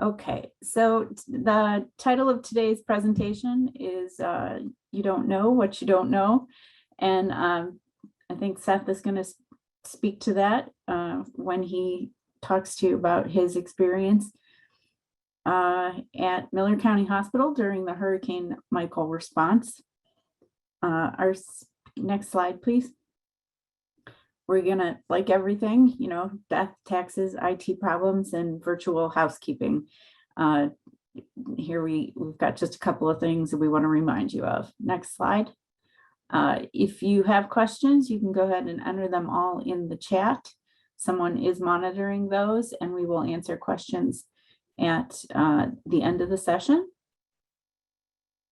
Okay, so the title of today's presentation is You Don't Know What You Don't Know. And I think Seth is going to speak to that when he talks to you about his experience at Miller County Hospital during the Hurricane Michael response. Our next slide, please. We're gonna, like everything, death, taxes, IT problems, and virtual housekeeping. Here we've got just a couple of things that we want to remind you of. Next slide. If you have questions, you can go ahead and enter them all in the chat. Someone is monitoring those, and we will answer questions at the end of the session.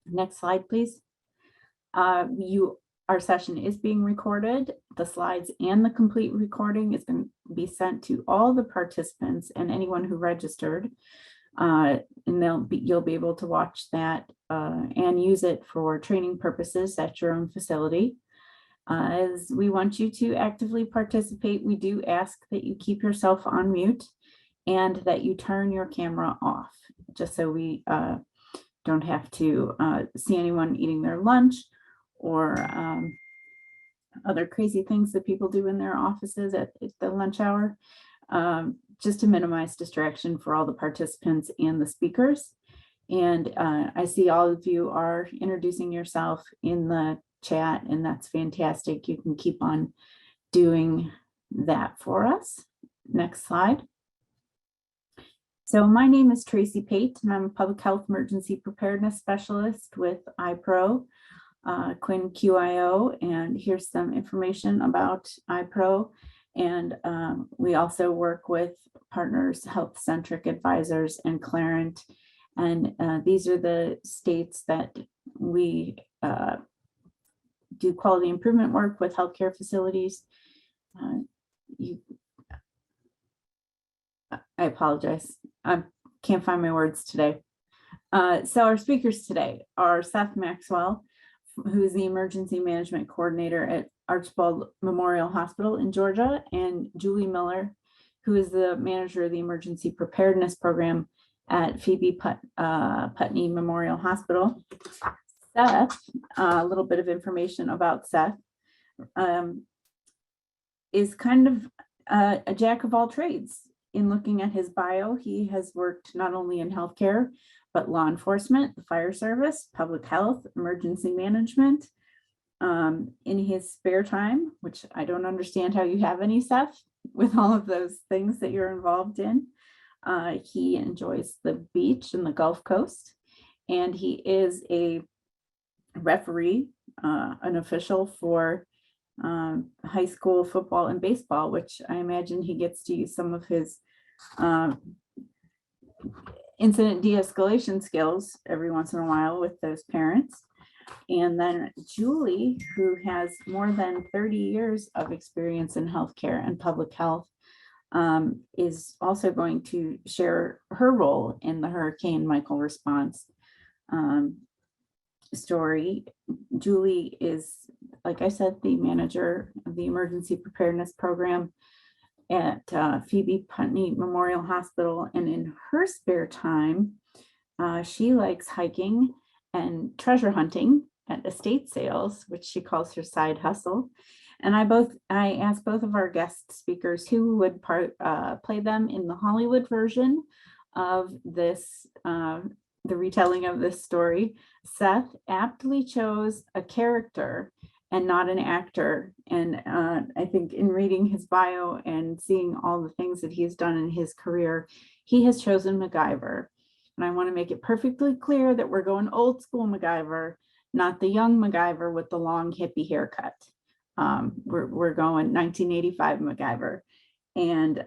Next slide, please. Our session is being recorded. The slides and the complete recording is going to be sent to all the participants and anyone who registered. And you'll be able to watch that and use it for training purposes at your own facility. As we want you to actively participate, we do ask that you keep yourself on mute and that you turn your camera off, just so we don't have to see anyone eating their lunch or other crazy things that people do in their offices at the lunch hour, just to minimize distraction for all the participants and the speakers. And I see all of you are introducing yourself in the chat, and that's fantastic. You can keep on doing that for us. Next slide. So my name is Tracy Pate, and I'm a public health emergency preparedness specialist with iPro. QIN-QIO, and here's some information about iPro. And we also work with Partners Health Centric Advisors and Clarent, and these are the states that we do quality improvement work with healthcare facilities. I apologize, I can't find my words today. So our speakers today are Seth Maxwell, who is the Emergency Management Coordinator at Archibald Memorial Hospital in Georgia, and Julie Miller, who is the Manager of the Emergency Preparedness Program at Phoebe Putney Memorial Hospital. Seth, a little bit of information about Seth, is kind of a jack of all trades. In looking at his bio, he has worked not only in healthcare, but law enforcement, the fire service, public health, emergency management. In his spare time, which I don't understand how you have any, Seth, with all of those things that you're involved in. He enjoys the beach and the Gulf Coast, and he is a referee, an official for high school football and baseball, which I imagine he gets to use some of his incident de-escalation skills every once in a while with those parents. And then Julie, who has more than 30 years of experience in healthcare and public health, is also going to share her role in the Hurricane Michael response story. Julie is, like I said, the manager of the Emergency Preparedness Program at Phoebe Putney Memorial Hospital, and in her spare time, she likes hiking and treasure hunting at estate sales, which she calls her side hustle. And I asked both of our guest speakers who would play them in the Hollywood version of this, the retelling of this story. Seth aptly chose a character and not an actor. And I think in reading his bio and seeing all the things that he's done in his career, he has chosen MacGyver. And I want to make it perfectly clear that we're going old school MacGyver, not the young MacGyver with the long hippie haircut. We're going 1985 MacGyver. And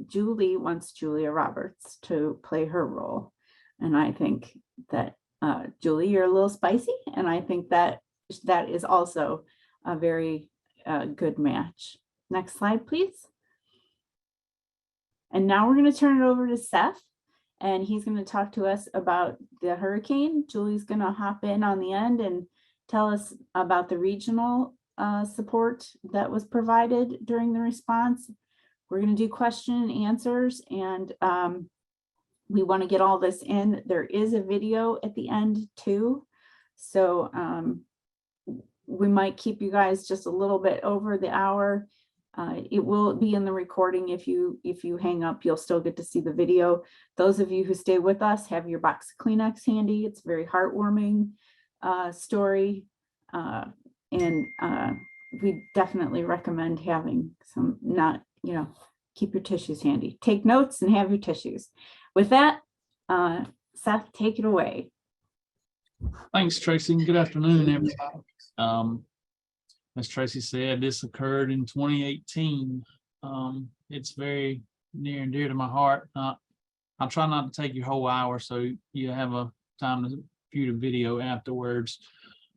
Julie wants Julia Roberts to play her role. And I think that Julie, you're a little spicy, and I think that is also a very good match. Next slide, please. And now we're going to turn it over to Seth, and he's going to talk to us about the hurricane. Julie's going to hop in on the end and tell us about the regional support that was provided during the response. We're going to do question and answers, and we want to get all this in. There is a video at the end too. So we might keep you guys just a little bit over the hour. It will be in the recording. If you hang up, you'll still get to see the video. Those of you who stay with us, have your box of Kleenex handy. It's a very heartwarming story. And we definitely recommend having some, not, keep your tissues handy. Take notes and have your tissues. With that, Seth, take it away. Thanks, Tracy. Good afternoon, everybody. As Tracy said, this occurred in 2018. It's very near and dear to my heart. I'll try not to take your whole hour, so you have a time to view the video afterwards.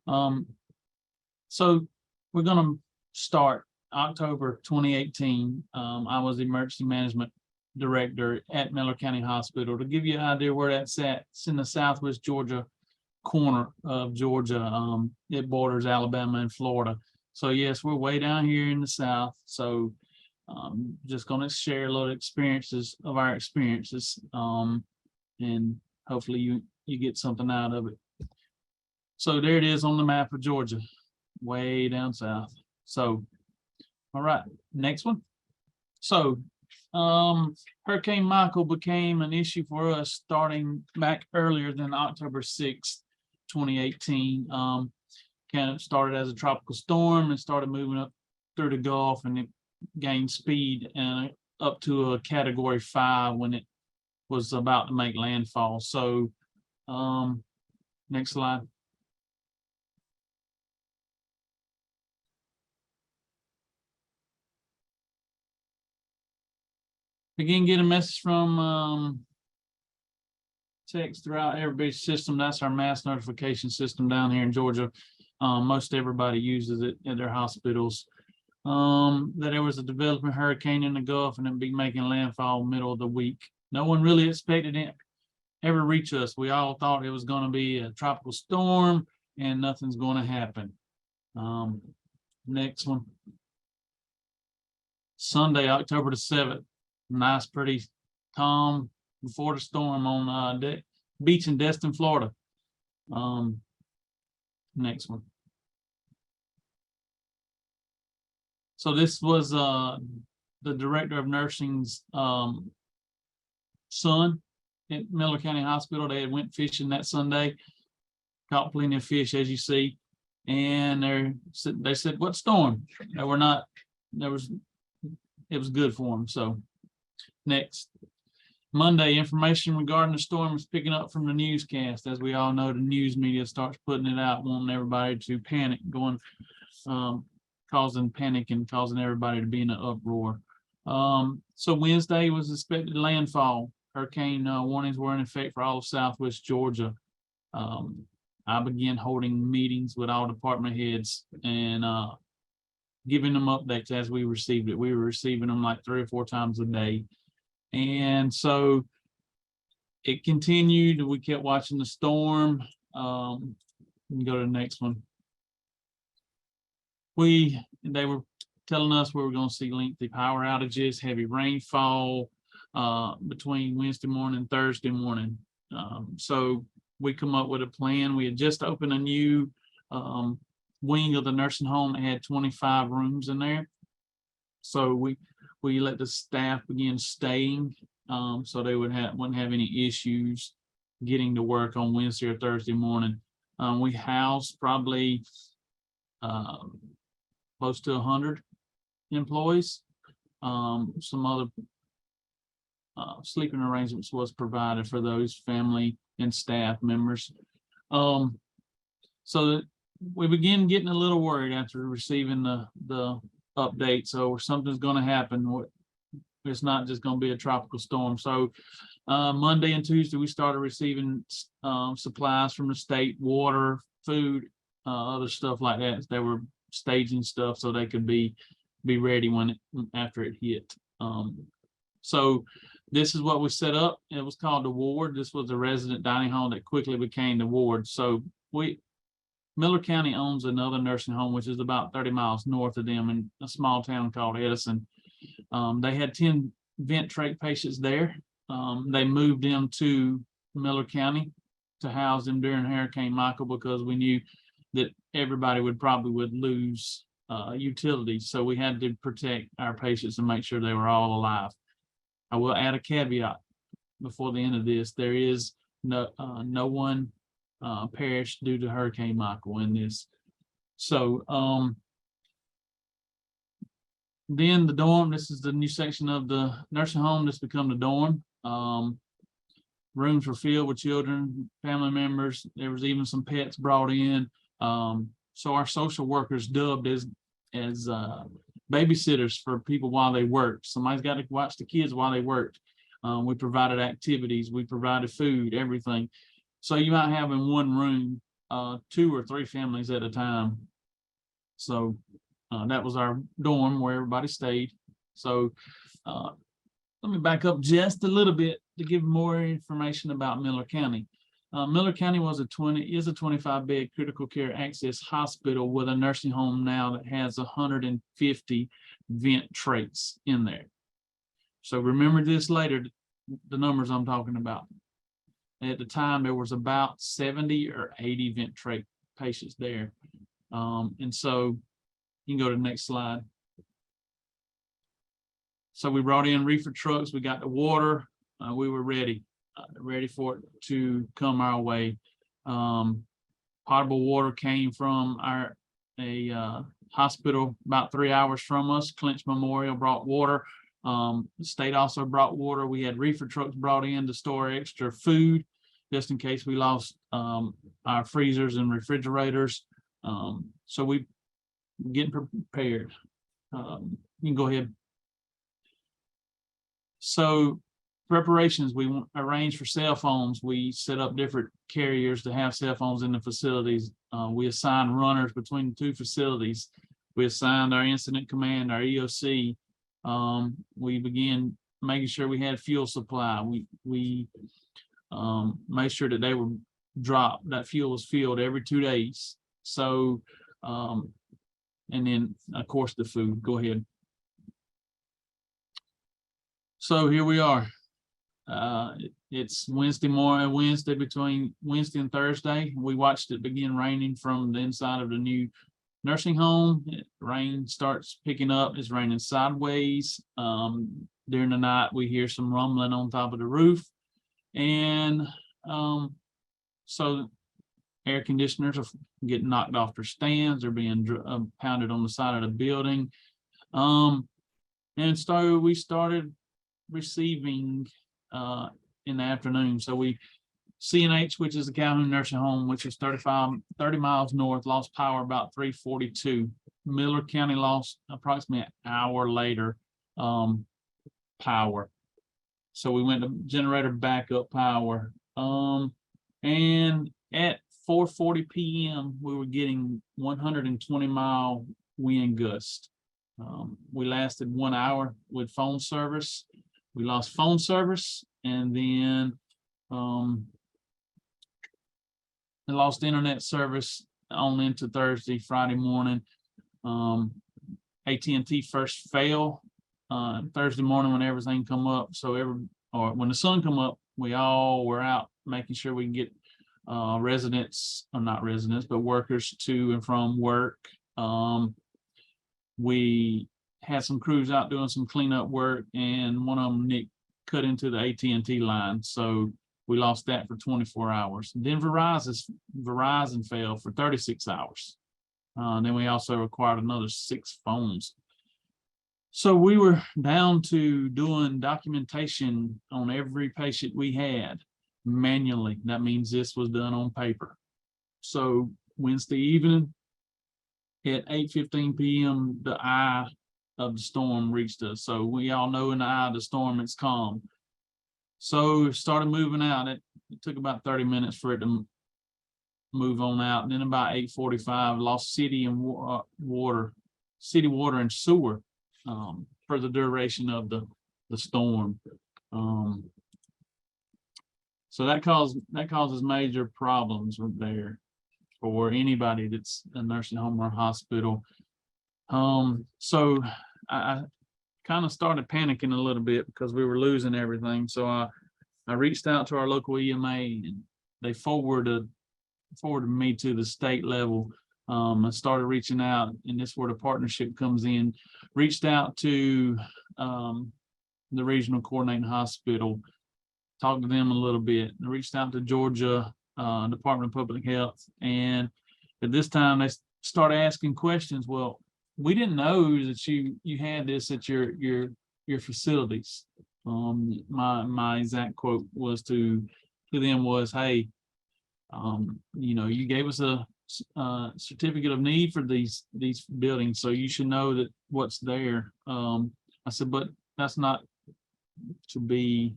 So we're going to start October 2018. I was the emergency management director at Miller County Hospital. To give you an idea where that's at, it's in the Southwest Georgia corner of Georgia. It borders Alabama and Florida. So yes, we're way down here in the South. So just going to share a little experiences of our experiences, and hopefully you get something out of it. So there it is on the map of Georgia, way down south. So, all right, next one. So Hurricane Michael became an issue for us starting back earlier than October 6th, 2018. Kind of started as a tropical storm and started moving up through the Gulf, and it gained speed and up to a Category 5 when it was about to make landfall. So next slide. Again, get a message from text throughout everybody's system. That's our mass notification system down here in Georgia. Most everybody uses it at their hospitals. That there was a developing hurricane in the Gulf and it'd be making landfall middle of the week. No one really expected it ever reach us. We all thought it was going to be a tropical storm and nothing's going to happen. Next one. Sunday, October the 7th. Nice, pretty calm before the storm on beach in Destin, Florida. Next one. So this was the director of nursing's son at Miller County Hospital. They had went fishing that Sunday, caught plenty of fish, as you see, and they said, "What storm?" They were not. It was good for them. So next. Monday, information regarding the storm is picking up from the newscast. As we all know, the news media starts putting it out, wanting everybody to panic, causing panic and causing everybody to be in an uproar. So Wednesday was expected landfall. Hurricane warnings were in effect for all of Southwest Georgia. I began holding meetings with all department heads and giving them updates as we received it. We were receiving them like 3 or 4 times a day. And so it continued. We kept watching the storm. We can go to the next one. They were telling us we were going to see lengthy power outages, heavy rainfall between Wednesday morning and Thursday morning. So we come up with a plan. We had just opened a new wing of the nursing home that had 25 rooms in there. So we let the staff begin staying, so they wouldn't have any issues getting to work on Wednesday or Thursday morning. We housed probably close to 100 employees. Some other sleeping arrangements was provided for those family and staff members. So that we began getting a little worried after receiving the update. So something's going to happen. It's not just going to be a tropical storm. So Monday and Tuesday we started receiving supplies from the state, water, food, other stuff like that. They were staging stuff so they could be ready after it hit. So this is what we set up. It was called the ward. This was a resident dining hall that quickly became the ward. So Miller County owns another nursing home, which is about 30 miles north of them in a small town called Edison. They had 10 vent trach patients there. they moved him to Miller County to house him during Hurricane Michael, because we knew that everybody would lose utilities. So we had to protect our patients and make sure they were all alive. I will add a caveat before the end of this. There is no one perished due to Hurricane Michael in this. So then the dorm, this is the new section of the nursing home that's become the dorm. Rooms were filled with children, family members. There was even some pets brought in. So our social workers dubbed as babysitters for people while they worked. Somebody's got to watch the kids while they worked. We provided activities, we provided food, everything. So you might have in one room 2 or 3 families at a time. So that was our dorm where everybody stayed. So let me back up just a little bit to give more information about Miller County. Miller County is a 25-bed critical care access hospital with a nursing home now that has 150 vent trays in there. So remember this later, the numbers I'm talking about. At the time, there was about 70 or 80 vent tray patients there. And so you can go to the next slide. So we brought in reefer trucks, we got the water, we were ready for it to come our way. Potable water came from a hospital about 3 hours from us. Clinch Memorial brought water. The state also brought water. We had reefer trucks brought in to store extra food, just in case we lost our freezers and refrigerators. So we getting prepared. You can go ahead. So preparations, we arranged for cell phones. We set up different carriers to have cell phones in the facilities. We assigned runners between the 2 facilities. We assigned our incident command, our EOC. We began making sure we had fuel supply. We made sure that they were dropped, that fuel was filled every 2 days. So, and then of course the food. Go ahead. So here we are. It's Wednesday morning, between Wednesday and Thursday. We watched it begin raining from the inside of the new nursing home. Rain starts picking up. It's raining sideways. During the night, we hear some rumbling on top of the roof. And so air conditioners are getting knocked off their stands. They're being pounded on the side of the building. And so we started receiving in the afternoon. So we CNH, which is the Calhoun Nursing Home, which is 30 miles north, lost power about 3:42. Miller County lost approximately an hour later power. So we went to generator backup power. And at 4:40 p.m. we were getting 120-mile wind gust. We lasted 1 hour with phone service. We lost phone service, and then I lost internet service on into Thursday, Friday morning. AT&T first failed Thursday morning when everything come up. So when the sun come up, we all were out making sure we can get residents, or not residents, but workers to and from work. We had some crews out doing some cleanup work, and one of them, Nick, cut into the AT&T line. So we lost that for 24 hours. Then Verizon failed for 36 hours. Then we also acquired another 6 phones. So we were down to doing documentation on every patient we had manually. That means this was done on paper. So Wednesday evening at 8:15 p.m., the eye of the storm reached us. So we all know in the eye of the storm, it's calm. So it started moving out. It took about 30 minutes for it to move on out. And then about 8:45, lost city water and sewer for the duration of the storm. So that causes major problems there for anybody that's a nursing home or hospital. So I kind of started panicking a little bit because we were losing everything. So I reached out to our local EMA and they forwarded me to the state level. I started reaching out, and this is where the partnership comes in. Reached out to the regional coordinating hospital, talked to them a little bit. I reached out to Georgia Department of Public Health, and at this time they started asking questions. Well, we didn't know that you had this at your facilities. My exact quote was to them was, "Hey, you gave us a certificate of need for these buildings, so you should know that what's there." I said, "But that's not to be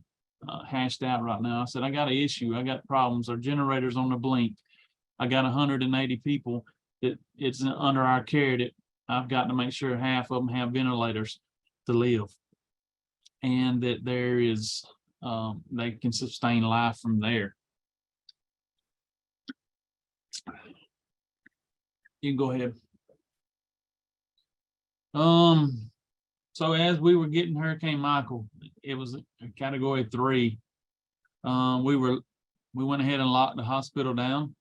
hashed out right now." I said, "I got an issue. I got problems. Our generator's on the blink. I got 180 people that it's under our care that I've got to make sure half of them have ventilators to live, and that there is they can sustain life from there." You can go ahead. So as we were getting Hurricane Michael, it was a category 3. We went ahead and locked the hospital down.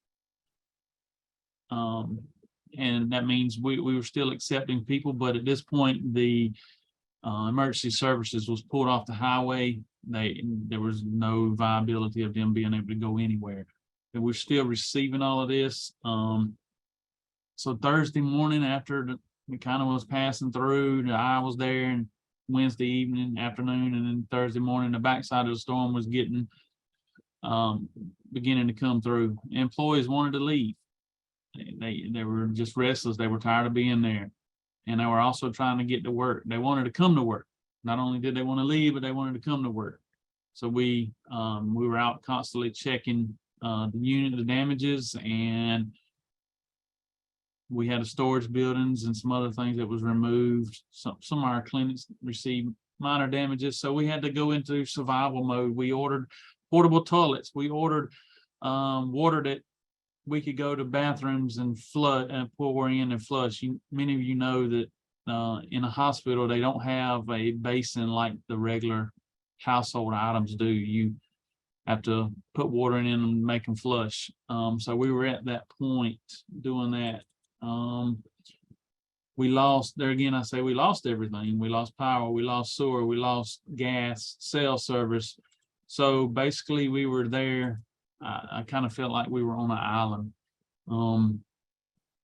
And that means we were still accepting people, but at this point, the emergency services was pulled off the highway. There was no viability of them being able to go anywhere. And we're still receiving all of this. So Thursday morning, after we kind of was passing through, I was there, and Wednesday evening, afternoon, and then Thursday morning, the backside of the storm was getting beginning to come through. Employees wanted to leave. They were just restless. They were tired of being there, and they were also trying to get to work. They wanted to come to work. Not only did they want to leave, but they wanted to come to work. So we were out constantly checking the unit, the damages, and we had a storage buildings and some other things that was removed. Some of our clinics received minor damages, so we had to go into survival mode. We ordered portable toilets. We ordered water that we could go to bathrooms and flood and pour in and flush. Many of you know that in a hospital they don't have a basin like the regular household items do. You have to put water in them and make them flush. So we were at that point doing that. We lost there again. I say we lost everything. We lost power, we lost sewer, we lost gas, cell service. So basically we were there. I kind of felt like we were on an island.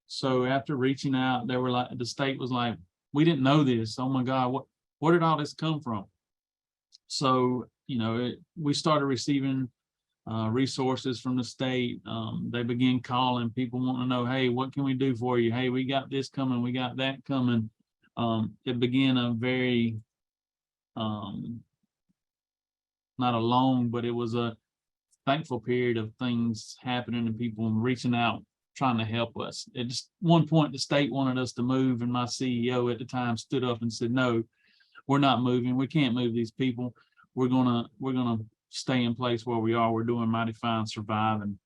So after reaching out, they were like, the state was like, "We didn't know this. Oh my God, where did all this come from?" So, we started receiving resources from the state. They began calling people wanting to know, "Hey, what can we do for you? Hey, we got this coming, we got that coming." It began a very not a long, but it was a thankful period of things happening and people reaching out trying to help us. At just one point the state wanted us to move, and my CEO at the time stood up and said, "No, we're not moving. We can't move these people. We're gonna stay in place where we are. We're doing mighty fine surviving."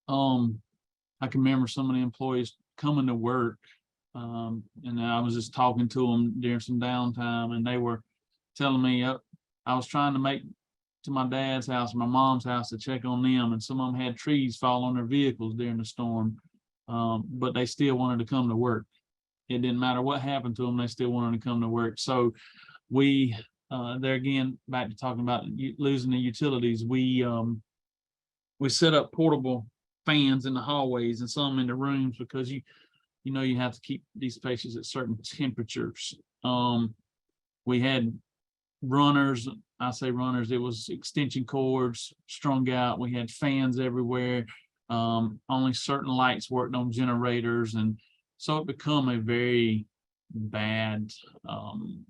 I can remember some of the employees coming to work, and I was just talking to them during some downtime, and they were telling me I was trying to make to my dad's house, my mom's house, to check on them, and some of them had trees fall on their vehicles during the storm, but they still wanted to come to work. It didn't matter what happened to them; they still wanted to come to work. So we there again, back to talking about losing the utilities, we set up portable fans in the hallways and some in the rooms, because you have to keep these patients at certain temperatures. We had runners. I say runners, it was extension cords strung out. We had fans everywhere. Only certain lights worked on generators, and so it became a very bad,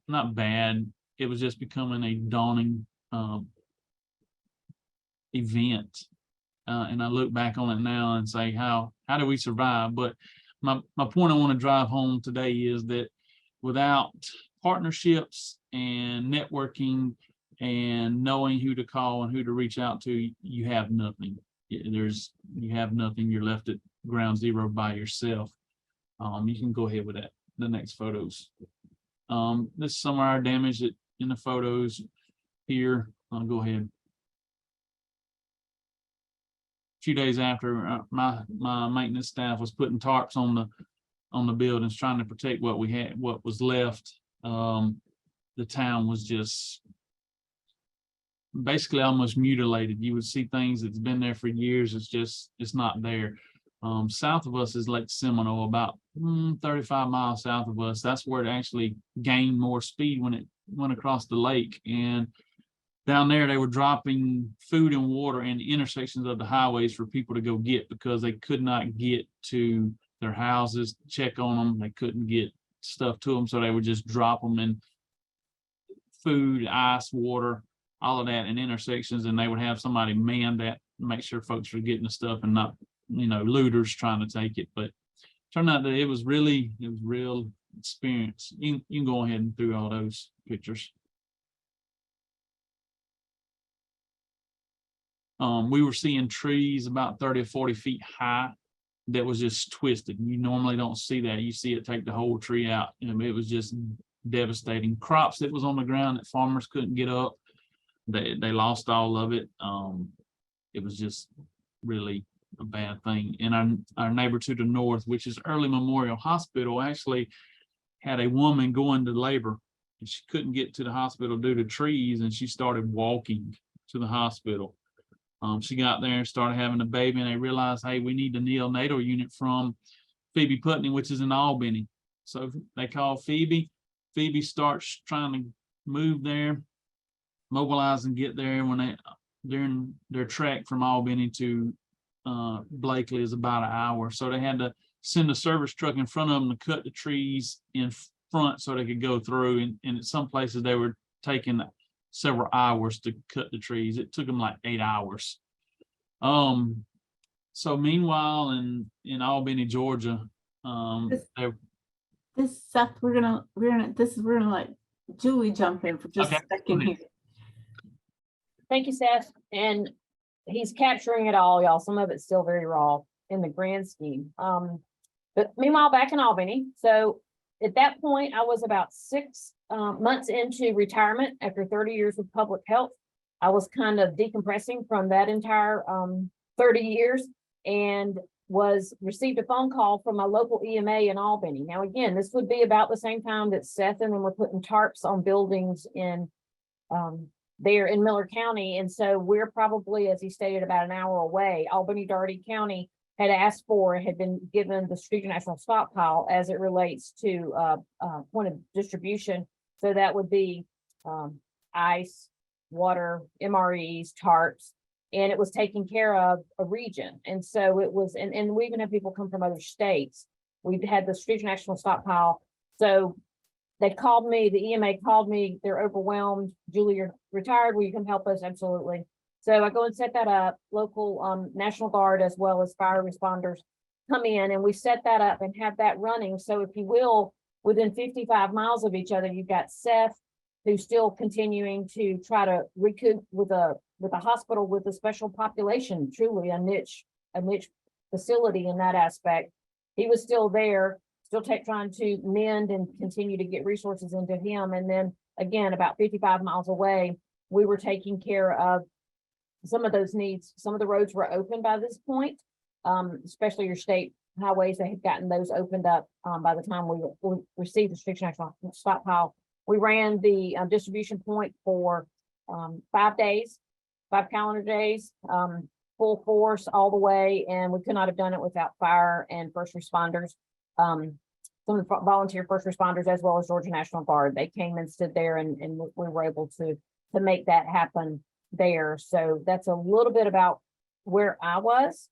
not bad, it was just becoming a daunting event. And I look back on it now and say, how do we survive? But my point I want to drive home today is that without partnerships and networking and knowing who to call and who to reach out to, you have nothing. You have nothing. You're left at ground zero by yourself. You can go ahead with that. The next photos. This is some of our damage in the photos here. I'll go ahead. few days after, my maintenance staff was putting tarps on the buildings, trying to protect what we had, what was left. The town was just basically almost mutilated. You would see things that's been there for years. It's not there. South of us is Lake Seminole, about 35 miles south of us. That's where it actually gained more speed when it went across the lake. And down there, they were dropping food and water in the intersections of the highways for people to go get, because they could not get to their houses, check on them. They couldn't get stuff to them, so they would just drop them in food, ice, water, all of that in intersections, and they would have somebody man that, make sure folks were getting the stuff and not, looters trying to take it. But turned out that it was real experience. You can go ahead and through all those pictures. We were seeing trees about 30 or 40 feet high that was just twisted. You normally don't see that. You see it take the whole tree out. It was just devastating. Crops that was on the ground that farmers couldn't get up, they lost all of it. It was just really a bad thing. And our neighbor to the north, which is Early Memorial Hospital, actually had a woman going to labor, and she couldn't get to the hospital due to trees, and she started walking to the hospital. She got there and started having a baby, and they realized, hey, we need the neonatal unit from Phoebe Putney, which is in Albany. So they called Phoebe. Phoebe starts trying to move there, mobilize and get there. When during their trek from Albany to Blakely is about an hour. So they had to send a service truck in front of them to cut the trees in front so they could go through. And in some places they were taking several hours to cut the trees. It took them like 8 hours. So meanwhile in Albany, Georgia, This Seth, we're gonna let Julie jump in for just a second here. Thank you, Seth. And he's capturing it all, y'all. Some of it's still very raw in the grand scheme. But meanwhile, back in Albany, so at that point, I was about 6 months into retirement after 30 years of public health. I was kind of decompressing from that entire 30 years and received a phone call from my local EMA in Albany. Now, again, this would be about the same time that Seth and them were putting tarps on buildings in there in Miller County. And so we're probably, as he stated, about an hour away. Albany-Daugherty County had been given the Strategic National Stockpile as it relates to point of distribution. So that would be ice, water, MREs, tarps, and it was taking care of a region. And so it was, and we even have people come from other states. We've had the Strategic National Stockpile. So they called me, the EMA called me, they're overwhelmed. Julie, you're retired, will you come help us? Absolutely. So I go and set that up. Local National Guard as well as fire responders come in, and we set that up and have that running. So if you will, within 55 miles of each other, you've got Seth, who's still continuing to try to recoup with a hospital with a special population, truly a niche facility in that aspect. He was still there, still trying to mend and continue to get resources into him. And then again, about 55 miles away, we were taking care of some of those needs. Some of the roads were open by this point, especially your state highways. They had gotten those opened up by the time we received the Strategic National Stockpile. We ran the distribution point for 5 days, 5 calendar days, full force all the way, and we could not have done it without fire and first responders. Some of the volunteer first responders as well as Georgia National Guard. They came and stood there, and we were able to make that happen there. So that's a little bit about where I was.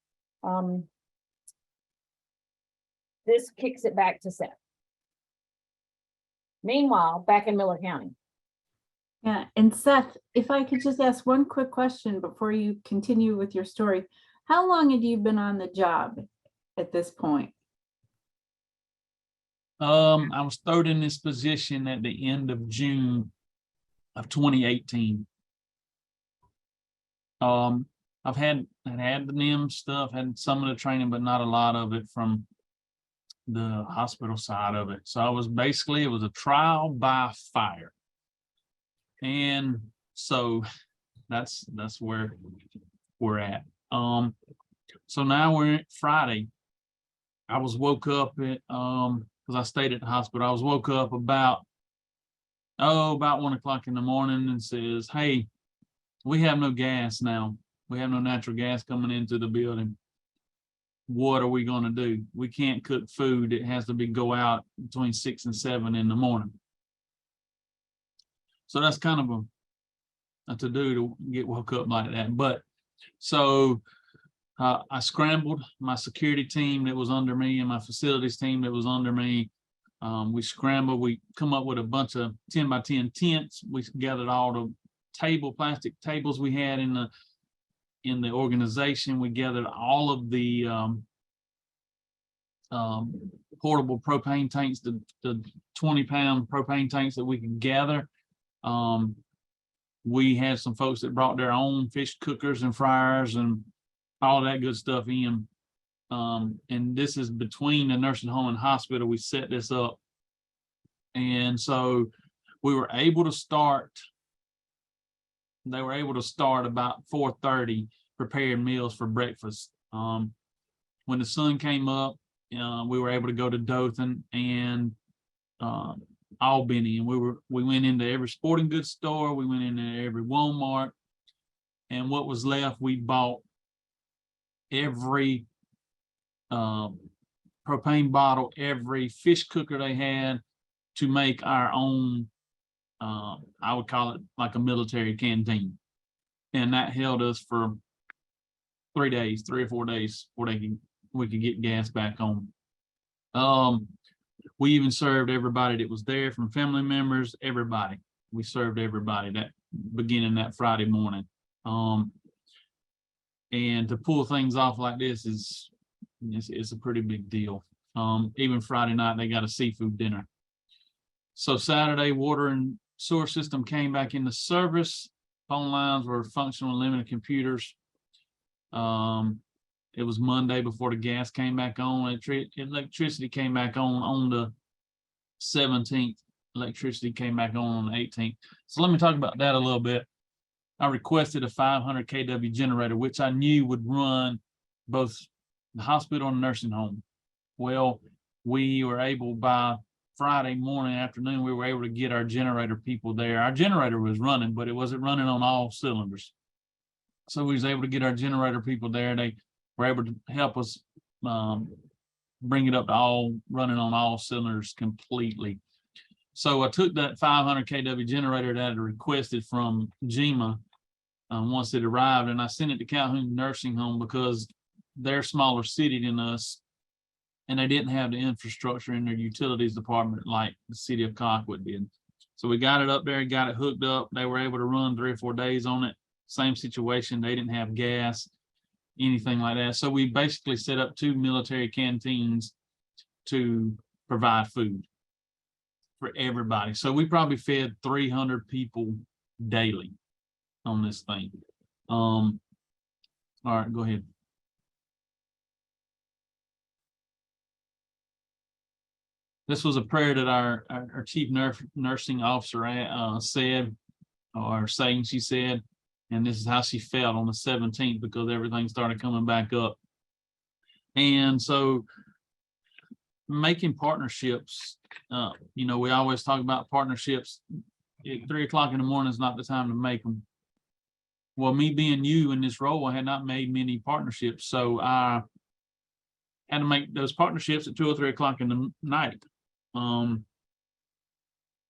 This kicks it back to Seth. Meanwhile, back in Miller County. Yeah, and Seth, if I could just ask one quick question before you continue with your story. How long had you been on the job at this point? I was third in this position at the end of June of 2018. I've had the NIM stuff, had some of the training, but not a lot of it from the hospital side of it. So I was basically, it was a trial by fire. And so that's where we're at. So now we're at Friday. I was woke up at, because I stayed at the hospital. I was woke up about 1 o'clock in the morning and says, hey, we have no gas now. We have no natural gas coming into the building. What are we going to do? We can't cook food. It has to go out between 6 and 7 in the morning. So that's kind of a to-do to get woke up like that. But so I scrambled my security team that was under me and my facilities team that was under me. We scrambled, we come up with a bunch of 10 by 10 tents. We gathered all the plastic tables we had in the organization. We gathered all of the portable propane tanks, the 20-pound propane tanks that we could gather. We had some folks that brought their own fish cookers and fryers and all that good stuff in. And this is between the nursing home and hospital. We set this up. And so we were able to start. They were able to start about 4:30 preparing meals for breakfast. When the sun came up, we were able to go to Dothan and Albany, and we went into every sporting goods store. We went into every Walmart, and what was left, we bought every propane bottle, every fish cooker they had to make our own. I would call it like a military canteen, and that held us for 3 days, 3 or 4 days, before we could get gas back on. We even served everybody that was there, from family members, everybody. We served everybody that beginning that Friday morning. And to pull things off like this it's a pretty big deal. Even Friday night, they got a seafood dinner. So Saturday, water and sewer system came back into service. Phone lines were functional, limited computers. It was Monday before the gas came back on. Electricity came back on the 17th. Electricity came back on the 18th. So let me talk about that a little bit. I requested a 500 kW generator, which I knew would run both the hospital and nursing home. Well, we were able, by Friday morning, afternoon, we were able to get our generator people there. Our generator was running, but it wasn't running on all cylinders. So we was able to get our generator people there. They were able to help us bring it up to running on all cylinders completely. So I took that 500 kW generator that I had requested from GEMA once it arrived, and I sent it to Calhoun Nursing Home because they're smaller city than us, and they didn't have the infrastructure in their utilities department like the city of Colquitt did. So we got it up there, got it hooked up. They were able to run 3 or 4 days on it. Same situation. They didn't have gas, anything like that. So we basically set up 2 military canteens to provide food for everybody. So we probably fed 300 people daily on this thing. All right, go ahead. This was a prayer that our chief nursing officer said, or saying she said, and this is how she felt on the 17th, because everything started coming back up. And so making partnerships, we always talk about partnerships. At 3 o'clock in the morning is not the time to make them. Well, me being new in this role, I had not made many partnerships. So I had to make those partnerships at 2 or 3 o'clock in the night,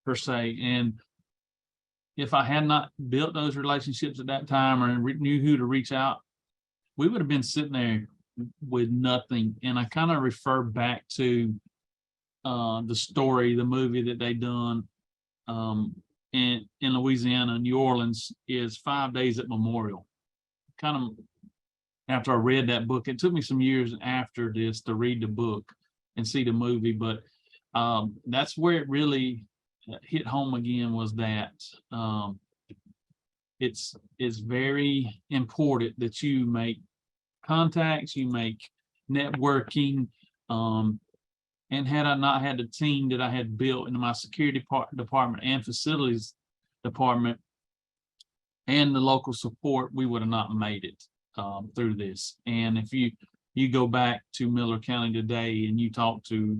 per se. And if I had not built those relationships at that time or knew who to reach out, we would have been sitting there with nothing. And I kind of refer back to the story, the movie that they done in Louisiana, New Orleans, is 5 Days at Memorial. Kind of after I read that book, it took me some years after this to read the book and see the movie, but that's where it really hit home again, was that it's very important that you make contacts, you make networking. And had I not had the team that I had built into my security department and facilities department and the local support, we would have not made it. through this. And if you go back to Miller County today and you talk to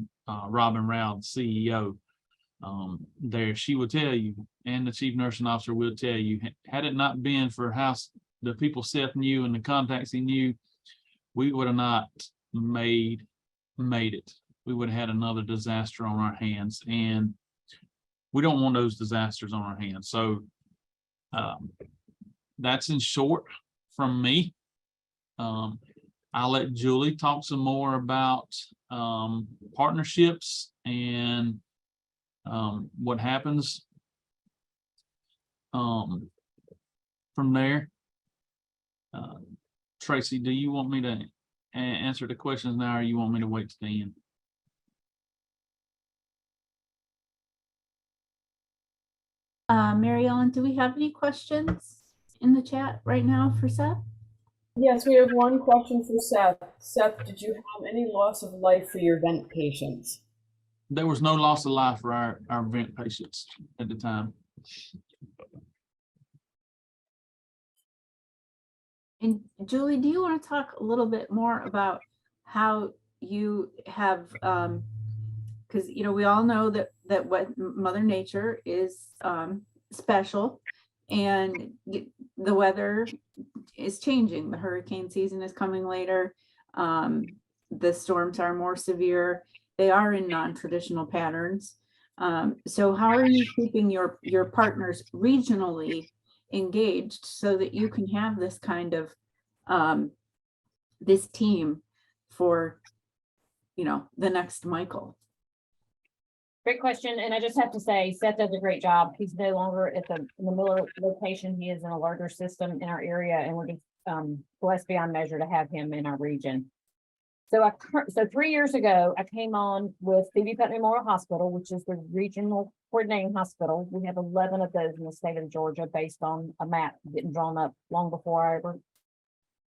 Robin Rao, the CEO, there, she will tell you, and the chief nursing officer will tell you, had it not been for the people Seth knew and the contacts he knew, we would have not made it. We would have had another disaster on our hands, and we don't want those disasters on our hands. So that's in short from me. I'll let Julie talk some more about partnerships and what happens from there. Tracy, do you want me to answer the questions now, or you want me to wait to the end? Mary Ellen, do we have any questions in the chat right now for Seth? Yes, we have one question for Seth. Seth, did you have any loss of life for your vent patients? There was no loss of life for our vent patients at the time. And Julie, do you want to talk a little bit more about how you have, because we all know that what Mother Nature is special, and the weather is changing. The hurricane season is coming later. The storms are more severe. They are in non-traditional patterns. So how are you keeping your partners regionally engaged so that you can have this kind of this team for the next Michael? Great question. And I just have to say, Seth does a great job. He's no longer in the Miller location. He is in a larger system in our area, and we're just blessed beyond measure to have him in our region. So 3 years ago, I came on with Phoebe Putnam Memorial Hospital, which is the regional coordinating hospital. We have 11 of those in the state of Georgia, based on a map getting drawn up long before I ever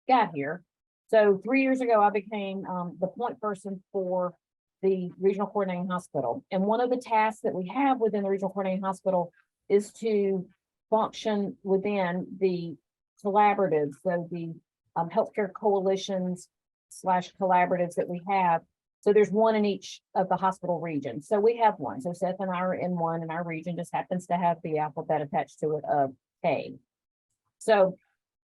got here. So 3 years ago, I became the point person for the regional coordinating hospital. And one of the tasks that we have within the regional coordinating hospital is to function within the collaboratives, so the healthcare coalitions / collaboratives that we have. So there's one in each of the hospital regions. So we have one. So Seth and I are in one, and our region just happens to have the alphabet attached to it of K. So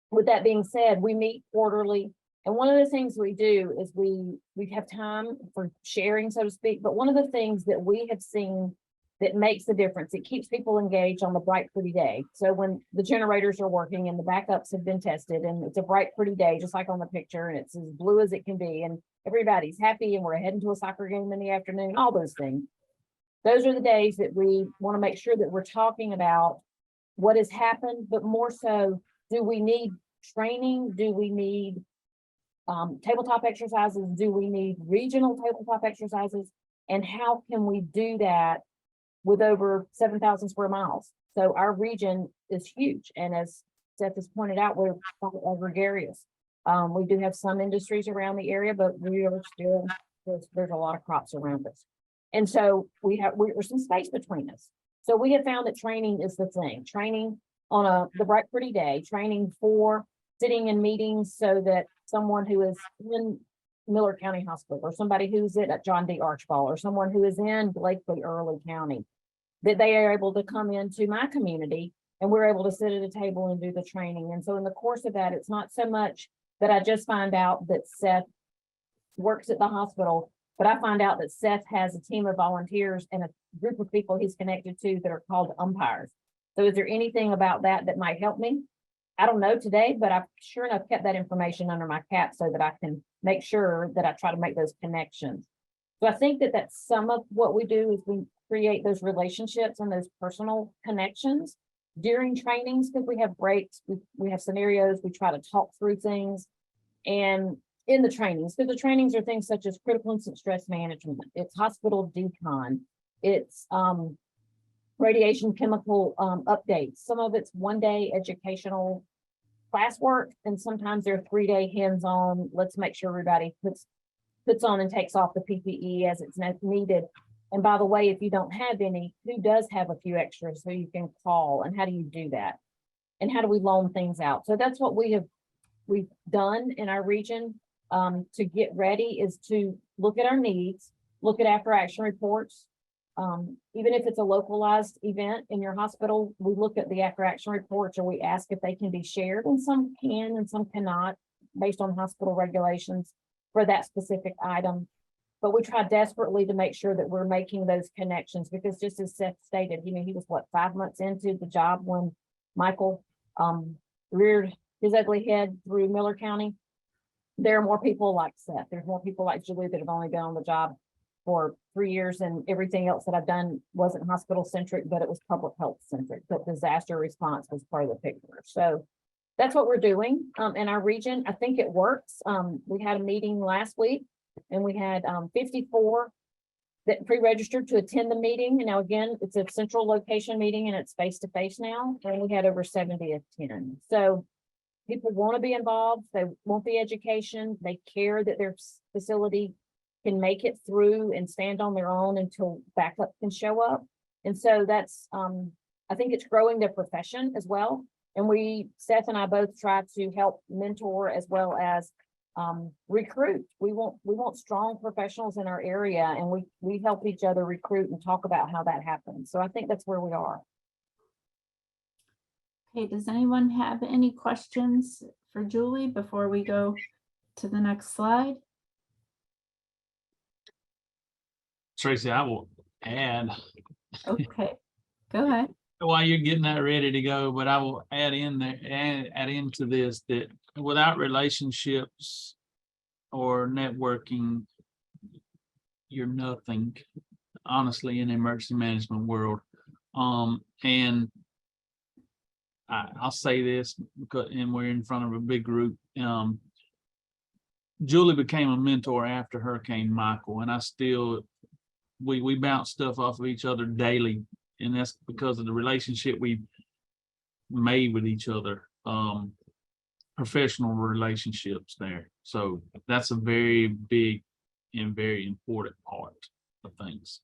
with that being said, we meet quarterly. And one of the things we do is we have time for sharing, so to speak. But one of the things that we have seen that makes a difference, it keeps people engaged on the bright, pretty day. So when the generators are working and the backups have been tested, and it's a bright, pretty day, just like on the picture, and it's as blue as it can be, and everybody's happy, and we're heading to a soccer game in the afternoon, all those things. Those are the days that we want to make sure that we're talking about what has happened, but more so, do we need training? Do we need tabletop exercises? Do we need regional tabletop exercises? And how can we do that with over 7,000 square miles? So our region is huge. And as Seth has pointed out, we're gregarious. We do have some industries around the area, but we are still, there's a lot of crops around us. And so there's some space between us. So we have found that training is the thing. Training on the bright, pretty day, training for sitting in meetings, so that someone who is in Miller County Hospital, or somebody who's at John D. Archibald, or someone who is in Blakely Early County, that they are able to come into my community, and we're able to sit at a table and do the training. And so in the course of that, it's not so much that I just find out that Seth works at the hospital, but I find out that Seth has a team of volunteers and a group of people he's connected to that are called umpires. So is there anything about that that might help me? I don't know today, but I've sure enough kept that information under my cap so that I can make sure that I try to make those connections. So I think that that's some of what we do, is we create those relationships and those personal connections during trainings, because we have breaks, we have scenarios, we try to talk through things. And in the trainings, because the trainings are things such as critical incident stress management, it's hospital decon, it's radiation chemical updates. Some of it's one-day educational classwork, and sometimes they're 3-day hands-on. Let's make sure everybody puts on and takes off the PPE as it's needed. And by the way, if you don't have any, who does have a few extras so you can call, and how do you do that? And how do we loan things out? So that's what we have we've done in our region to get ready is to look at our needs, look at after action reports. Even if it's a localized event in your hospital, we look at the after action reports or we ask if they can be shared, and some can and some cannot based on hospital regulations for that specific item. But we try desperately to make sure that we're making those connections, because just as Seth stated, he was what, 5 months into the job when Michael reared his ugly head through Miller County. There are more people like Seth. There's more people like Julie that have only been on the job for 3 years, and everything else that I've done wasn't hospital centric, but it was public health centric. But disaster response was part of the picture. So that's what we're doing in our region. I think it works. We had a meeting last week, and we had 54 that pre-registered to attend the meeting. And now again, it's a central location meeting and it's face-to-face now. And we had over 70 attend. So people want to be involved. They want the education. They care that their facility can make it through and stand on their own until backup can show up. And so that's, I think it's growing their profession as well. And Seth and I both try to help mentor as well as recruit. We want strong professionals in our area, and we help each other recruit and talk about how that happens. So I think that's where we are. Okay, does anyone have any questions for Julie before we go to the next slide? Tracy, I will add, Okay, go ahead. while you're getting that ready to go, but I will add into this that without relationships or networking, you're nothing, honestly, in the emergency management world. And I'll say this because, and we're in front of a big group. Julie became a mentor after Hurricane Michael, and we bounce stuff off of each other daily, and that's because of the relationship we made with each other, professional relationships there. So that's a very big and very important part of things.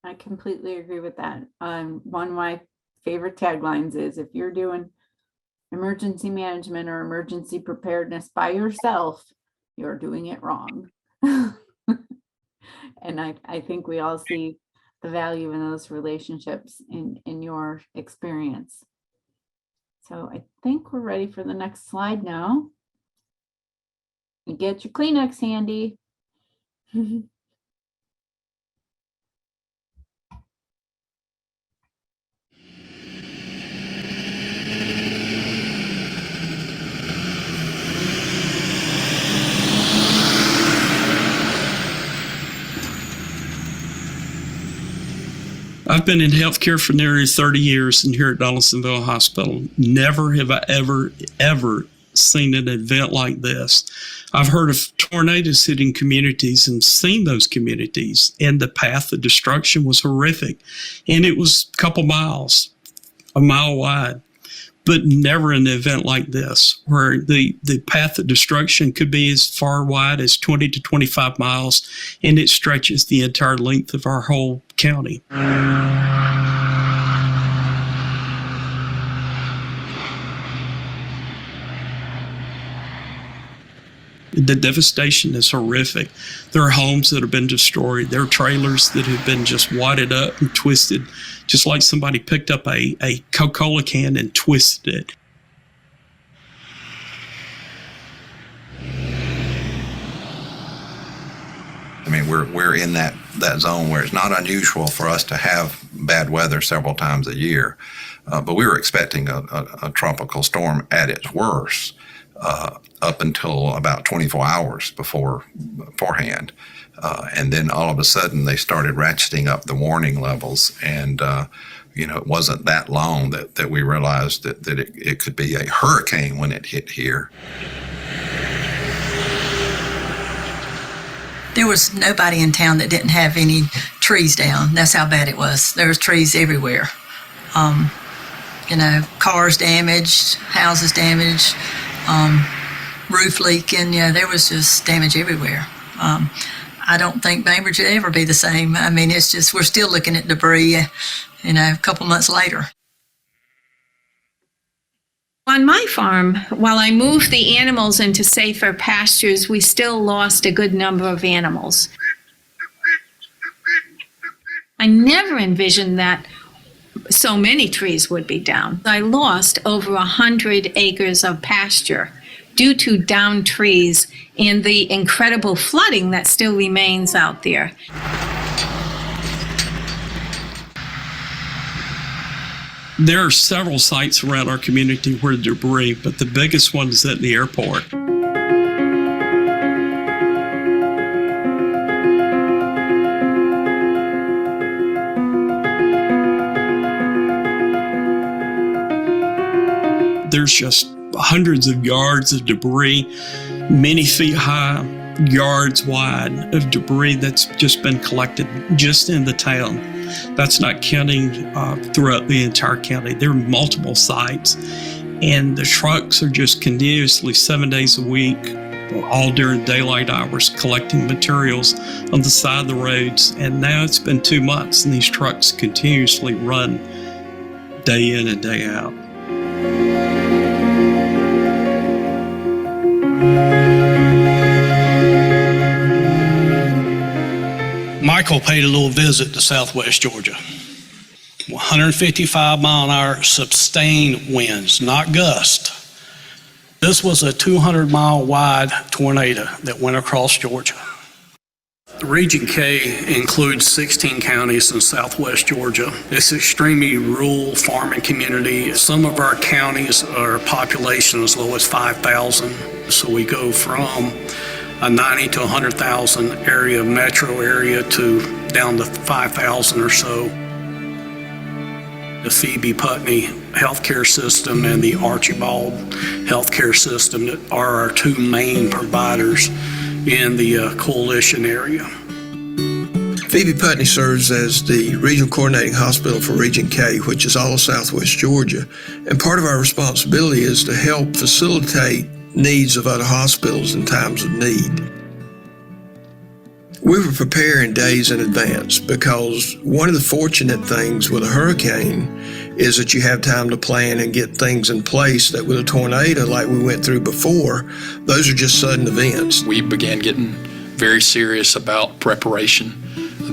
I completely agree with that. One of my favorite taglines is, if you're doing emergency management or emergency preparedness by yourself, you're doing it wrong. And I think we all see the value in those relationships in your experience. So I think we're ready for the next slide now. And get your Kleenex handy. I've been in healthcare for nearly 30 years and here at Donaldsonville Hospital. Never have I ever seen an event like this. I've heard of tornadoes hitting communities and seen those communities, and the path of destruction was horrific. And it was a mile wide, but never an event like this, where the path of destruction could be as far wide as 20 to 25 miles, and it stretches the entire length of our whole county. The devastation is horrific. There are homes that have been destroyed. There are trailers that have been just wadded up and twisted, just like somebody picked up a Coca-Cola can and twisted it. I mean, we're in that zone where it's not unusual for us to have bad weather several times a year, but we were expecting a tropical storm at its worst up until about 24 hours beforehand. And then all of a sudden they started ratcheting up the warning levels, and it wasn't that long that we realized that it could be a hurricane when it hit here. There was nobody in town that didn't have any trees down. That's how bad it was. There was trees everywhere. Cars damaged, houses damaged, roof leaking. There was just damage everywhere. I don't think Bainbridge would ever be the same. I mean, it's just, we're still looking at debris, a couple months later. On my farm, while I moved the animals into safer pastures, we still lost a good number of animals. I never envisioned that so many trees would be down. I lost over 100 acres of pasture due to downed trees and the incredible flooding that still remains out there. There are several sites around our community where debris, but the biggest one is at the airport. There's just hundreds of yards of debris, many feet high, yards wide of debris that's just been collected just in the town. That's not counting throughout the entire county. There are multiple sites, and the trucks are just continuously 7 days a week, all during daylight hours, collecting materials on the side of the roads. And now it's been 2 months, and these trucks continuously run day in and day out. Michael paid a little visit to Southwest Georgia. 155-mile-an-hour sustained winds, not gust. This was a 200-mile-wide tornado that went across Georgia. Region K includes 16 counties in Southwest Georgia. It's an extremely rural farming community. Some of our counties are population as low as 5,000. So we go from a 90 to 100,000 area, metro area, to down to 5,000 or so. The Phoebe Putney healthcare system and the Archibald healthcare system are our two main providers in the coalition area. Phoebe Putney serves as the regional coordinating hospital for Region K, which is all of Southwest Georgia. And part of our responsibility is to help facilitate needs of other hospitals in times of need. We were preparing days in advance because one of the fortunate things with a hurricane is that you have time to plan and get things in place that with a tornado like we went through before, those are just sudden events. We began getting very serious about preparation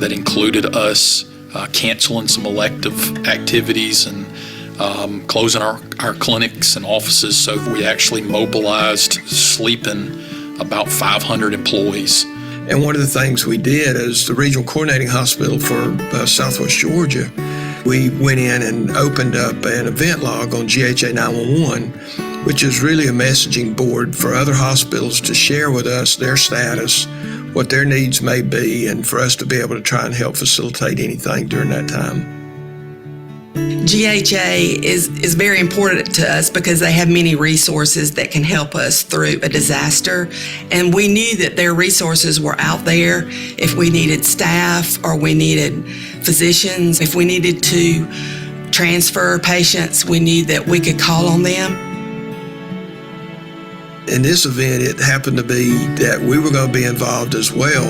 that included us canceling some elective activities and closing our clinics and offices, so we actually mobilized sleeping about 500 employees. And one of the things we did as the regional coordinating hospital for Southwest Georgia, we went in and opened up an event log on GHA 911, which is really a messaging board for other hospitals to share with us their status, what their needs may be, and for us to be able to try and help facilitate anything during that time. GHA is very important to us because they have many resources that can help us through a disaster. And we knew that their resources were out there if we needed staff or we needed physicians. If we needed to transfer patients, we knew that we could call on them. In this event, it happened to be that we were going to be involved as well.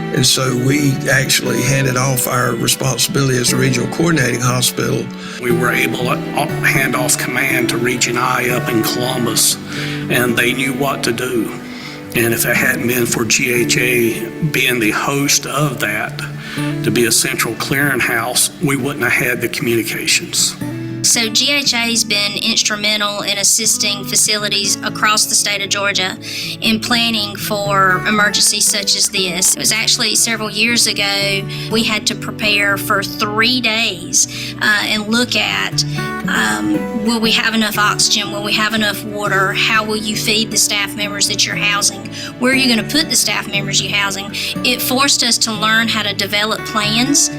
And so we actually handed off our responsibility as the regional coordinating hospital. We were able to hand off command to Region I up in Columbus, and they knew what to do. And if it hadn't been for GHA being the host of that, to be a central clearinghouse, we wouldn't have had the communications. So GHA has been instrumental in assisting facilities across the state of Georgia in planning for emergencies such as this. It was actually several years ago, we had to prepare for 3 days and look at will we have enough oxygen, will we have enough water, how will you feed the staff members that you're housing, where are you going to put the staff members you're housing. It forced us to learn how to develop plans.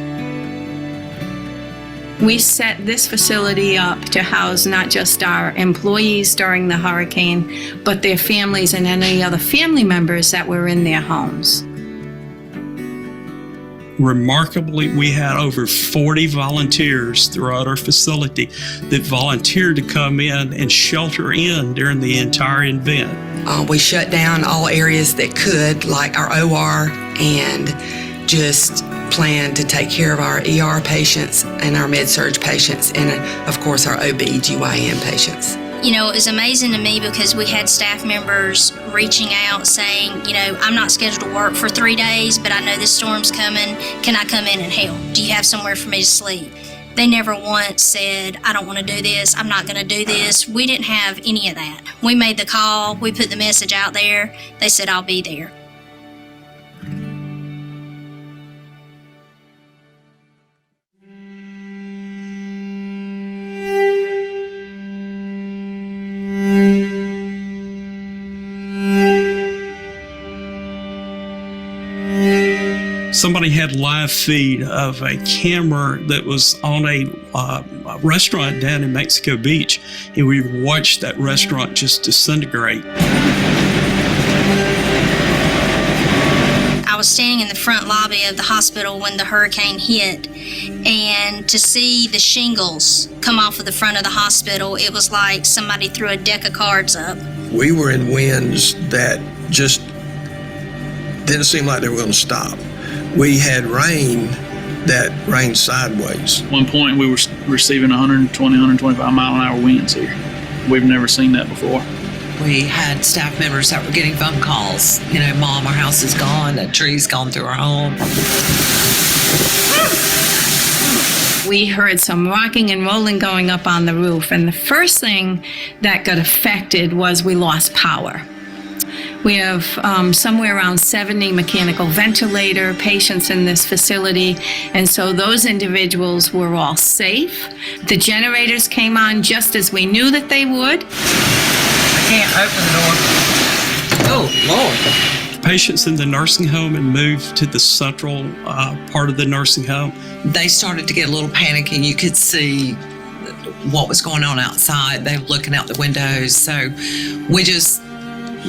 We set this facility up to house not just our employees during the hurricane, but their families and any other family members that were in their homes. Remarkably, we had over 40 volunteers throughout our facility that volunteered to come in and shelter in during the entire event. We shut down all areas that could, like our OR, and just plan to take care of our ER patients and our med-surg patients and, of course, our OB/GYN patients. You know, it was amazing to me because we had staff members reaching out saying, you know, I'm not scheduled to work for 3 days, but I know this storm's coming. Can I come in and help? Do you have somewhere for me to sleep? They never once said, I don't want to do this. I'm not going to do this. We didn't have any of that. We made the call. We put the message out there. They said, I'll be there. Somebody had live feed of a camera that was on a restaurant down in Mexico Beach, and we watched that restaurant just disintegrate. I was standing in the front lobby of the hospital when the hurricane hit, and to see the shingles come off of the front of the hospital, it was like somebody threw a deck of cards up. We were in winds that just didn't seem like they were going to stop. We had rain that rained sideways. At one point, we were receiving 120, 125 mile an hour winds here. We've never seen that before. We had staff members that were getting phone calls. You know, Mom, our house is gone. A tree's gone through our home. We heard some rocking and rolling going up on the roof, and the first thing that got affected was we lost power. We have somewhere around 70 mechanical ventilator patients in this facility, and so those individuals were all safe. The generators came on just as we knew that they would. I can't open the door. Oh, Lord. Patients in the nursing home and moved to the central part of the nursing home. They started to get a little panicky. You could see what was going on outside. They were looking out the windows. So we just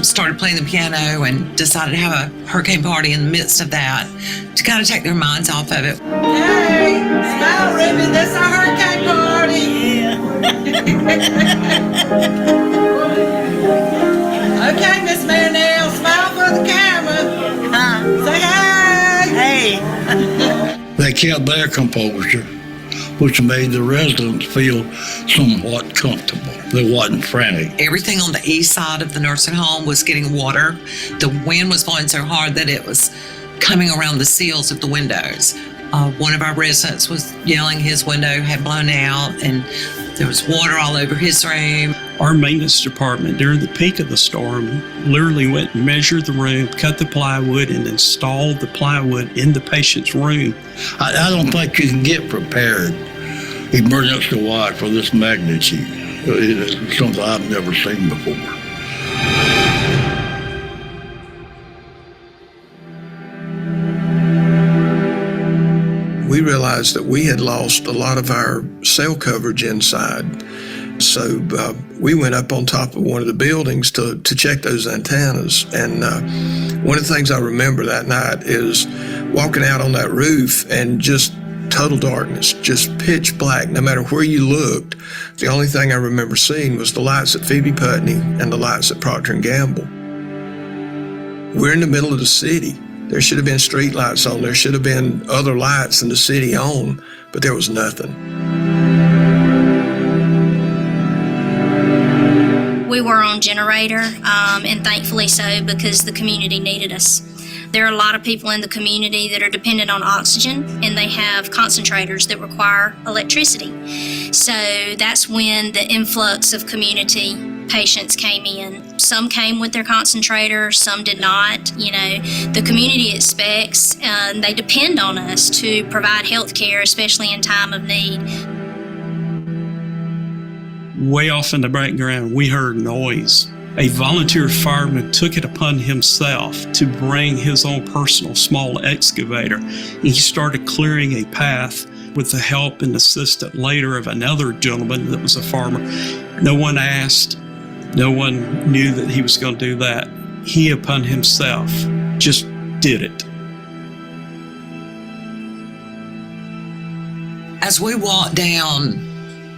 started playing the piano and decided to have a hurricane party in the midst of that to kind of take their minds off of it. Hey, smile, Ruby, this is our hurricane party. Okay, Miss Marinelle, smile for the camera. Say hey. Hey. They kept their composure, which made the residents feel somewhat comfortable. They wasn't frantic. Everything on the east side of the nursing home was getting water. The wind was blowing so hard that it was coming around the seals of the windows. One of our residents was yelling his window had blown out, and there was water all over his room. Our maintenance department, during the peak of the storm, literally went and measured the room, cut the plywood, and installed the plywood in the patient's room. I don't think you can get prepared emergency-wise for this magnitude. It is something I've never seen before. We realized that we had lost a lot of our cell coverage inside. So we went up on top of one of the buildings to check those antennas. And one of the things I remember that night is walking out on that roof and just total darkness, just pitch black. No matter where you looked, the only thing I remember seeing was the lights at Phoebe Putney and the lights at Procter & Gamble. We're in the middle of the city. There should have been street lights on. There should have been other lights in the city on, but there was nothing. We were on generator, and thankfully so, because the community needed us. There are a lot of people in the community that are dependent on oxygen, and they have concentrators that require electricity. So that's when the influx of community patients came in. Some came with their concentrator, some did not. You know, the community expects, and they depend on us to provide health care, especially in time of need. Way off in the background, we heard noise. A volunteer fireman took it upon himself to bring his own personal small excavator, and he started clearing a path with the help and assistance later of another gentleman that was a farmer. No one asked, no one knew that he was going to do that. He upon himself just did it. As we walked down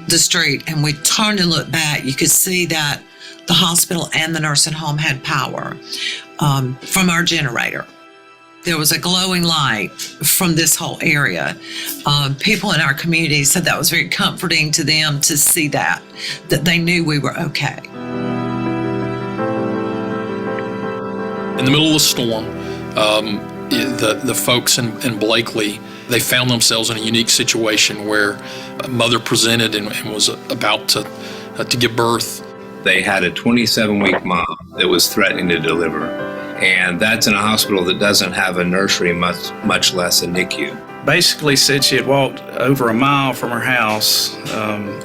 the street and we turned and looked back, you could see that the hospital and the nursing home had power from our generator. There was a glowing light from this whole area. People in our community said that was very comforting to them to see that they knew we were okay. In the middle of the storm, the folks in Blakely, they found themselves in a unique situation where a mother presented and was about to give birth. They had a 27-week mom that was threatening to deliver, and that's in a hospital that doesn't have a nursery, much less a NICU. Basically said she had walked over a mile from her house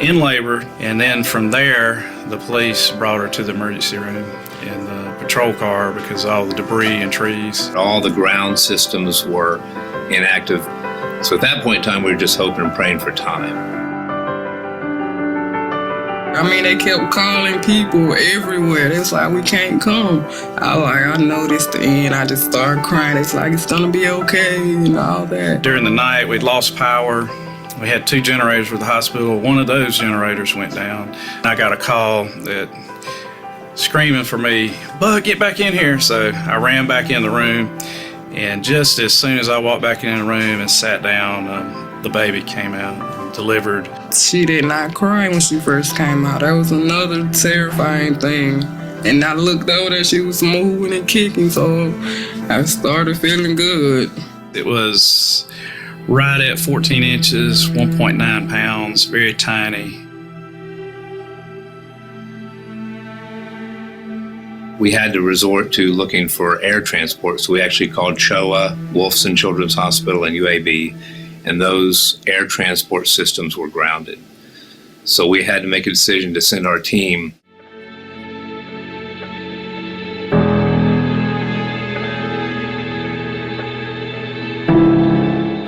in labor, and then from there, the police brought her to the emergency room in the patrol car because of all the debris and trees. All the ground systems were inactive. So at that point in time, we were just hoping and praying for time. I mean, they kept calling people everywhere. It's like, we can't come. I know this the end. I just started crying. It's like, it's gonna be okay, all that. During the night, we'd lost power. We had 2 generators with the hospital. One of those generators went down. I got a call that screaming for me, "Bud, get back in here." So I ran back in the room, and just as soon as I walked back in the room and sat down, the baby came out, delivered. She did not cry when she first came out. That was another terrifying thing. And I looked over there, she was moving and kicking, so I started feeling good. It was right at 14 inches, 1.9 pounds, very tiny. We had to resort to looking for air transport, so we actually called CHOA, Wolfson Children's Hospital, and UAB, and those air transport systems were grounded. So we had to make a decision to send our team.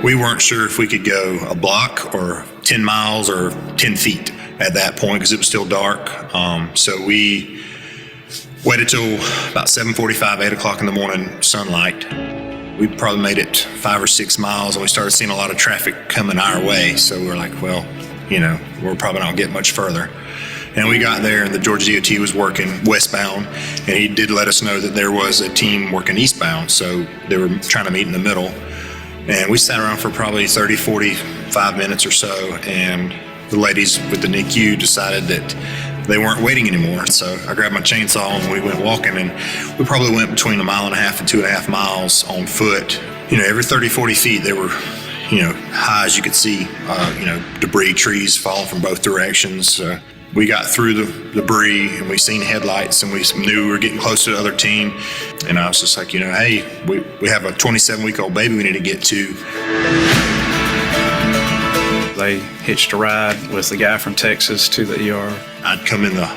We weren't sure if we could go a block or 10 miles or 10 feet at that point because it was still dark. So we waited till about 7:45, 8 o'clock in the morning, sunlight. We probably made it 5 or 6 miles and we started seeing a lot of traffic coming our way. So we were like, well, we're probably not gonna get much further. And we got there and the Georgia DOT was working westbound and he did let us know that there was a team working eastbound. So they were trying to meet in the middle. And we sat around for probably 30, 45 minutes or so. And the ladies with the NICU decided that they weren't waiting anymore. So I grabbed my chainsaw and we went walking, and we probably went between 1.5 miles and 2.5 miles on foot. Every 30, 40 feet there were, high as you could see, debris, trees falling from both directions. We got through the debris and we seen headlights and we knew we were getting close to the other team. And I was just like, hey, we have a 27-week-old baby we need to get to. They hitched a ride with the guy from Texas to the ER. I'd come in the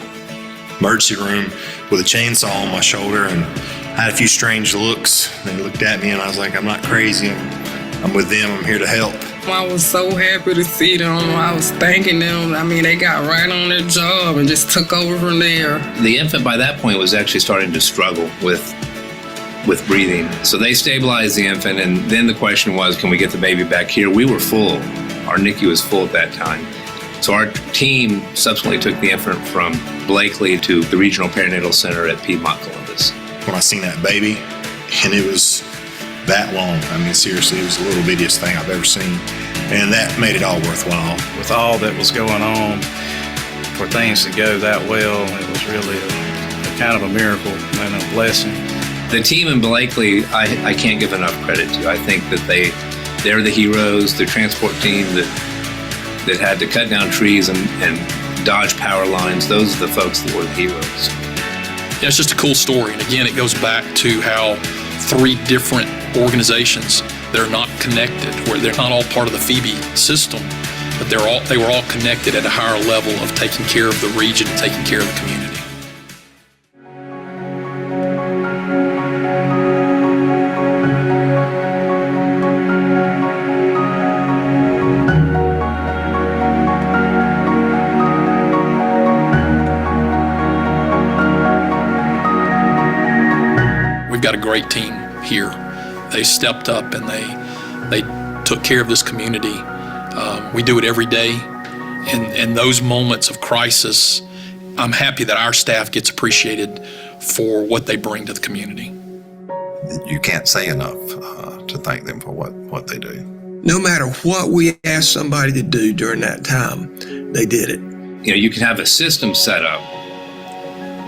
emergency room with a chainsaw on my shoulder and I had a few strange looks. They looked at me and I was like, I'm not crazy. I'm with them. I'm here to help. I was so happy to see them. I was thanking them. I mean, they got right on their job and just took over from there. The infant by that point was actually starting to struggle with breathing. So they stabilized the infant, and then the question was, can we get the baby back here? We were full. Our NICU was full at that time. So our team subsequently took the infant from Blakely to the Regional Perinatal Center at Piedmont Columbus. When I seen that baby, and it was that long. I mean, seriously, it was the little bittiest thing I've ever seen. And that made it all worthwhile. With all that was going on, for things to go that well, it was really a kind of a miracle and a blessing. The team in Blakely, I can't give enough credit to. I think that they're the heroes, the transport team that had to cut down trees and dodge power lines. Those are the folks that were the heroes. Yeah, it's just a cool story. And again, it goes back to how 3 different organizations that are not connected, where they're not all part of the Phoebe system, but they were all connected at a higher level of taking care of the region and taking care of the community. We've got a great team here. They stepped up and they took care of this community. We do it every day. And those moments of crisis, I'm happy that our staff gets appreciated for what they bring to the community. you can't say enough to thank them for what they do. No matter what we asked somebody to do during that time, they did it. You know, you can have a system set up,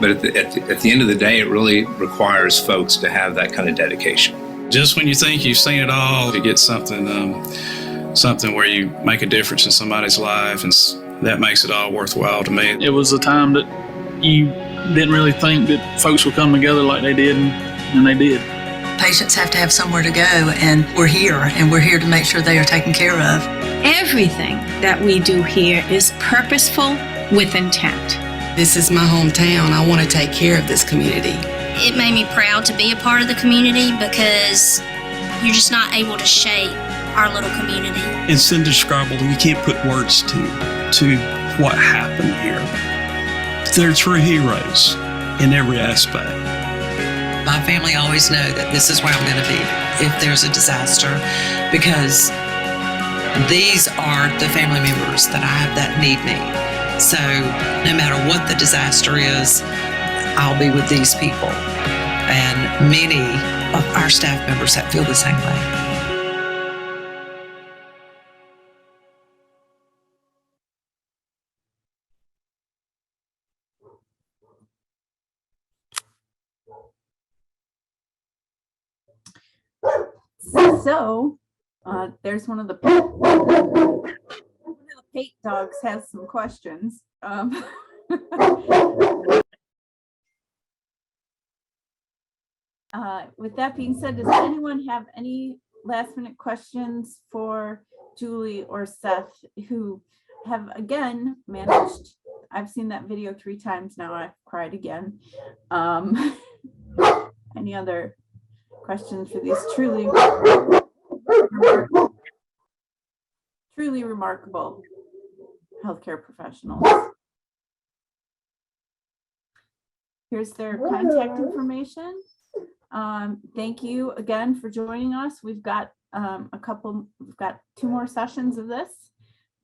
but at the end of the day, it really requires folks to have that kind of dedication. Just when you think you've seen it all, to get something where you make a difference in somebody's life, and that makes it all worthwhile to me. It was a time that you didn't really think that folks would come together like they did, and they did. Patients have to have somewhere to go, and we're here to make sure they are taken care of. Everything that we do here is purposeful with intent. This is my hometown. I want to take care of this community. It made me proud to be a part of the community because you're just not able to shape our little community. It's indescribable. We can't put words to what happened here. They're true heroes in every aspect. My family always know that this is where I'm going to be if there's a disaster, because these are the family members that I have that need me. So no matter what the disaster is, I'll be with these people. And many of our staff members that feel the same way. So there's one of the Pate dogs has some questions. With that being said, does anyone have any last minute questions for Julie or Seth, who have again managed? I've seen that video 3 times now. I've cried again. Any other questions for these truly remarkable healthcare professionals? Here's their contact information. Thank you again for joining us. We've got 2 more sessions of this.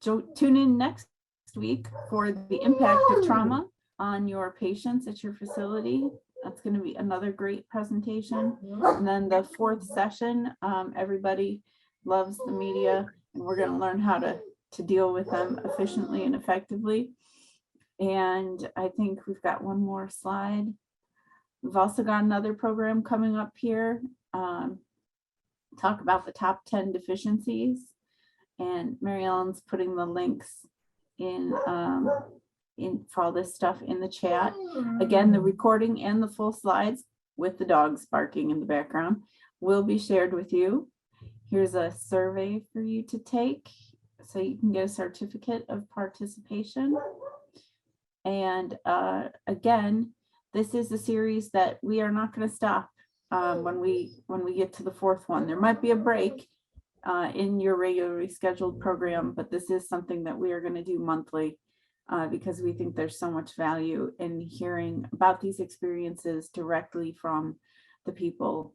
Tune in next week for the impact of trauma on your patients at your facility. That's going to be another great presentation. And then the 4th session, everybody loves the media, and we're going to learn how to deal with them efficiently and effectively. And I think we've got one more slide. We've also got another program coming up here, talk about the top 10 deficiencies. And Mary Ellen's putting the links in for all this stuff in the chat. Again, the recording and the full slides with the dogs barking in the background will be shared with you. Here's a survey for you to take so you can get a certificate of participation. And again, this is a series that we are not going to stop when we get to the 4th one. There might be a break in your regularly scheduled program, but this is something that we are going to do monthly because we think there's so much value in hearing about these experiences directly from the people